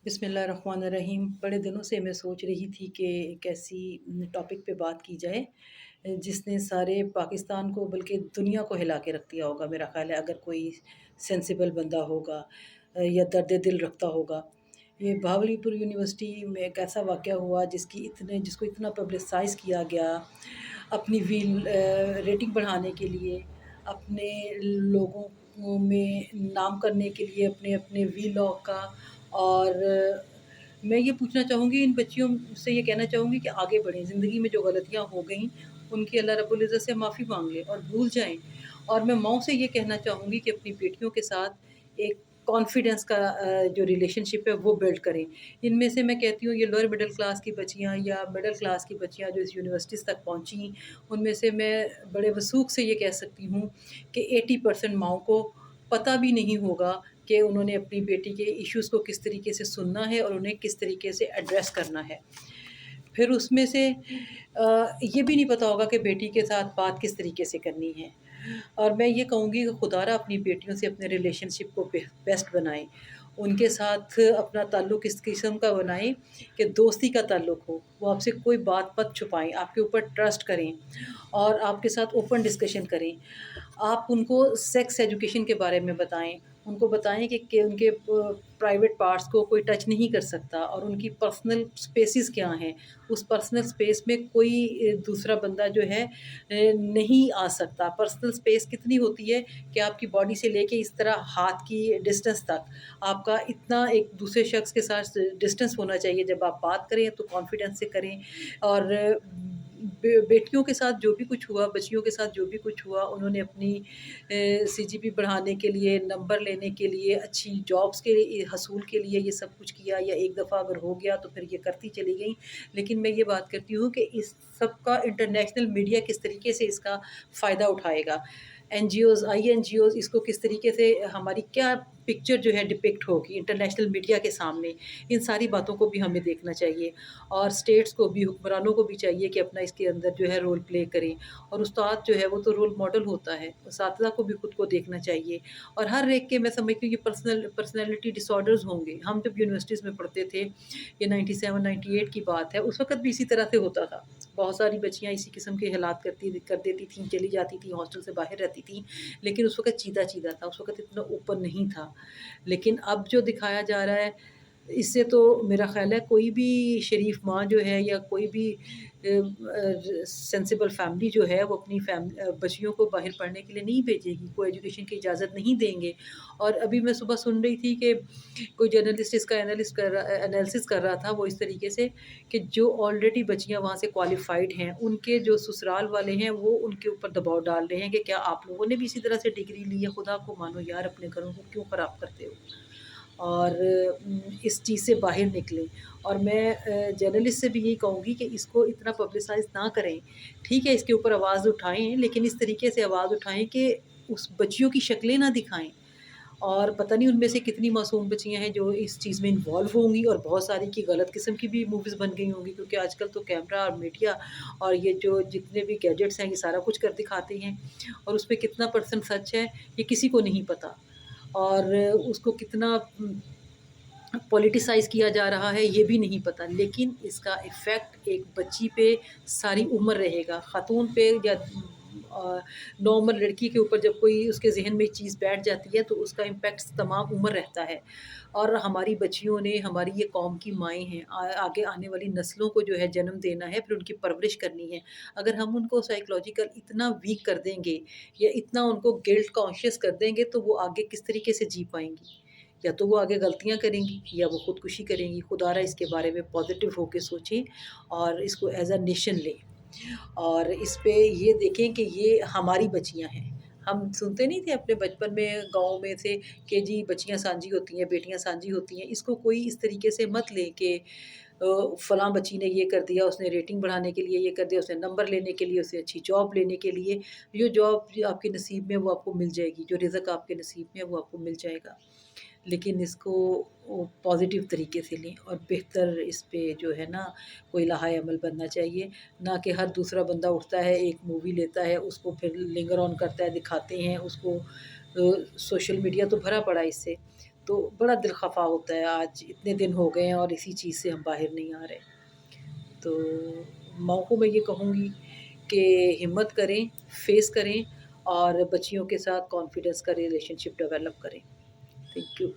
बिस्मिल्लाह रहमान रहीम। बड़े दिनों से मैं सोच रही थी कि एक ऐसी टॉपिक पे बात की जाए जिसने सारे पाकिस्तान को बल्कि दुनिया को हिला के रख दिया होगा। मेरा ख़्याल है अगर कोई सेंसिबल बंदा होगा या दर्द दिल रखता होगा। ये बहावलपुर यूनिवर्सिटी में एक ऐसा वाक़या हुआ जिसको इतना पब्लिसाइज़ किया गया अपनी व्हील रेटिंग बढ़ाने के लिए, अपने लोगों में नाम करने के लिए, अपने अपने वीलॉग का। और मैं ये पूछना चाहूँगी इन बच्चियों से, ये कहना चाहूँगी कि आगे बढ़ें, ज़िंदगी में जो गलतियाँ हो गईं उनकी अल्लाह रब्बुल इज़्ज़त से माफ़ी माँग लें और भूल जाएँ। और मैं माँओं से ये कहना चाहूँगी कि अपनी बेटियों के साथ एक कॉन्फिडेंस का जो रिलेशनशिप है वो बिल्ड करें। इनमें से मैं कहती हूँ ये लोअर मिडल क्लास की बच्चियाँ या मिडल क्लास की बच्चियाँ जो इस यूनिवर्सिटीज़ तक पहुँची, उनमें से मैं बड़े वसूख से ये कह सकती हूँ कि 80% माँओं को पता भी नहीं होगा कि उन्होंने अपनी बेटी के इश्यूज़ को किस तरीके से सुनना है और उन्हें किस तरीके से एड्रेस करना है। फिर उसमें से ये भी नहीं पता होगा कि बेटी के साथ बात किस तरीके से करनी है। और मैं ये कहूँगी कि खुदारा अपनी बेटियों से अपने रिलेशनशिप को बेस्ट बनाएँ। उनके साथ अपना ताल्लुक इस किस्म का बनाएँ कि दोस्ती का ताल्लुक हो। वो आपसे कोई बात मत छुपाएँ, आपके ऊपर ट्रस्ट करें और आपके साथ ओपन डिस्कशन करें। आप उनको सेक्स एजुकेशन के बारे में बताएँ। उनको बताएँ कि उनके प्राइवेट पार्ट्स को कोई टच नहीं कर सकता और उनकी पर्सनल स्पेसेस क्या हैं। उस पर्सनल स्पेस में कोई दूसरा बंदा जो है नहीं आ सकता। पर्सनल स्पेस कितनी होती है कि आपकी बॉडी से लेके इस तरह हाथ की डिस्टेंस तक आपका इतना एक दूसरे शख्स के साथ डिस्टेंस होना चाहिए। जब आप बात करें तो कॉन्फिडेंस से करें। और बेटियों के साथ जो भी कुछ हुआ, बच्चियों के साथ जो भी कुछ हुआ, उन्होंने अपनी सीजीपी बढ़ाने के लिए, नंबर लेने के लिए, अच्छी जॉब्स के हसूल के लिए ये सब कुछ किया, या एक दफ़ा अगर हो गया तो फिर ये करती चली गई। लेकिन मैं ये बात करती हूँ कि इस सब का इंटरनेशनल मीडिया किस तरीके से इसका फ़ायदा उठाएगा। एनजीओज़, आईएनजीओज़ इसको किस तरीके से, हमारी क्या पिक्चर जो है डिपिक्ट होगी इंटरनेशनल मीडिया के सामने, इन सारी बातों को भी हमें देखना चाहिए। और स्टेट्स को भी, हुक्मरानों को भी चाहिए कि अपना इसके अंदर जो है रोल प्ले करें। और उस्ताद जो है वो तो रोल मॉडल होता है, असातिज़ा को भी खुद को देखना चाहिए। और हर एक के, मैं समझती हूँ कि पर्सनैलिटी डिसऑर्डर्स होंगे। हम जब यूनिवर्सिटीज़ में पढ़ते थे, ये 97-98 की बात है, उस वक़्त भी इसी तरह से होता था। बहुत सारी बच्चियाँ इसी किस्म के हालात कर देती थीं, चली जाती थीं, हॉस्टल से बाहर रहती थीं। लेकिन उस वक़्त चीदा-चीदा था, उस वक़्त इतना ओपन नहीं था। लेकिन अब जो दिखाया जा रहा है, इससे तो मेरा ख़्याल है कोई भी शरीफ माँ जो है या कोई भी सेंसिबल फैमिली जो है वो अपनी बच्चियों को बाहर पढ़ने के लिए नहीं भेजेगी, कोई एजुकेशन की इजाज़त नहीं देंगे। और अभी मैं सुबह सुन रही थी कि कोई जर्नलिस्ट इसका एनालिसिस कर रहा था, वो इस तरीके से कि जो ऑलरेडी बच्चियाँ वहाँ से क्वालिफ़ाइड हैं, उनके जो ससुराल वाले हैं वो उनके ऊपर दबाव डाल रहे हैं कि क्या आप लोगों ने भी इसी तरह से डिग्री ली है? खुदा को मानो यार, अपने घरों को क्यों ख़राब करते हो? और इस चीज़ से बाहर निकलें। और मैं जर्नलिस्ट से भी यही कहूँगी कि इसको इतना पब्लिसाइज़ ना करें। ठीक है, इसके ऊपर आवाज़ उठाएँ, लेकिन इस तरीके से आवाज़ उठाएँ कि उस बच्चियों की शक्लें ना दिखाएँ। और पता नहीं उनमें से कितनी मासूम बच्चियाँ हैं जो इस चीज़ में इन्वॉल्व होंगी, और बहुत सारी की गलत किस्म की भी मूवीज़ बन गई होंगी, क्योंकि आजकल तो कैमरा और मीडिया और ये जो जितने भी गैजेट्स हैं ये सारा कुछ कर दिखाते हैं। और उसमें कितना परसेंट सच है ये किसी को नहीं पता। और उसको कितना पॉलिटिसाइज़ किया जा रहा है ये भी नहीं पता। लेकिन इसका इफ़ेक्ट एक बच्ची पे सारी उम्र रहेगा। ख़ातून पे या नॉर्मल लड़की के ऊपर जब कोई उसके ज़हन में चीज़ बैठ जाती है तो उसका इम्पैक्ट तमाम उम्र रहता है। और हमारी बच्चियों ने, हमारी ये कौम की माएँ हैं, आगे आने वाली नस्लों को जो है जन्म देना है, फिर उनकी परवरिश करनी है। अगर हम उनको साइकोलॉजिकल इतना वीक कर देंगे या इतना उनको गिल्ट कॉन्शियस कर देंगे तो वो आगे किस तरीके से जी पाएँगी? या तो वो आगे गलतियाँ करेंगी या वो खुदकुशी करेंगी। खुदारा इसके बारे में पॉज़िटिव होके सोचें और इसको एज़ अ नेशन लें। और इस पे ये देखें कि ये हमारी बच्चियाँ हैं। हम सुनते नहीं थे अपने बचपन में गाँव में से कि जी बच्चियाँ साँझी होती हैं, बेटियाँ साँझी होती हैं। इसको कोई इस तरीके से मत लें कि फलाँ बच्ची ने ये कर दिया, उसने रेटिंग बढ़ाने के लिए ये कर दिया, उसने नंबर लेने के लिए, उसे अच्छी जॉब लेने के लिए। जो जॉब जो आपके नसीब में है वो आपको मिल जाएगी, जो रिज़्क आपके नसीब में है वो आपको मिल जाएगा। लेकिन इसको पॉज़िटिव तरीके से लें और बेहतर इस पे जो है ना कोई लाहा अमल बनना चाहिए। ना कि हर दूसरा बंदा उठता है, एक मूवी लेता है, उसको फिर लिंगर ऑन करता है, दिखाते हैं उसको। सोशल मीडिया तो भरा पड़ा है इससे। تو بڑا دل خفا ہوتا ہے، آج اتنے دن ہو گئے ہیں اور اسی چیز سے ہم باہر نہیں آ رہے۔ تو ماؤں کو میں یہ کہوں گی کہ ہمت کریں، فیس کریں اور بچیوں کے ساتھ کانفیڈنس کا ریلیشن شپ ڈیولپ کریں۔ Thank you.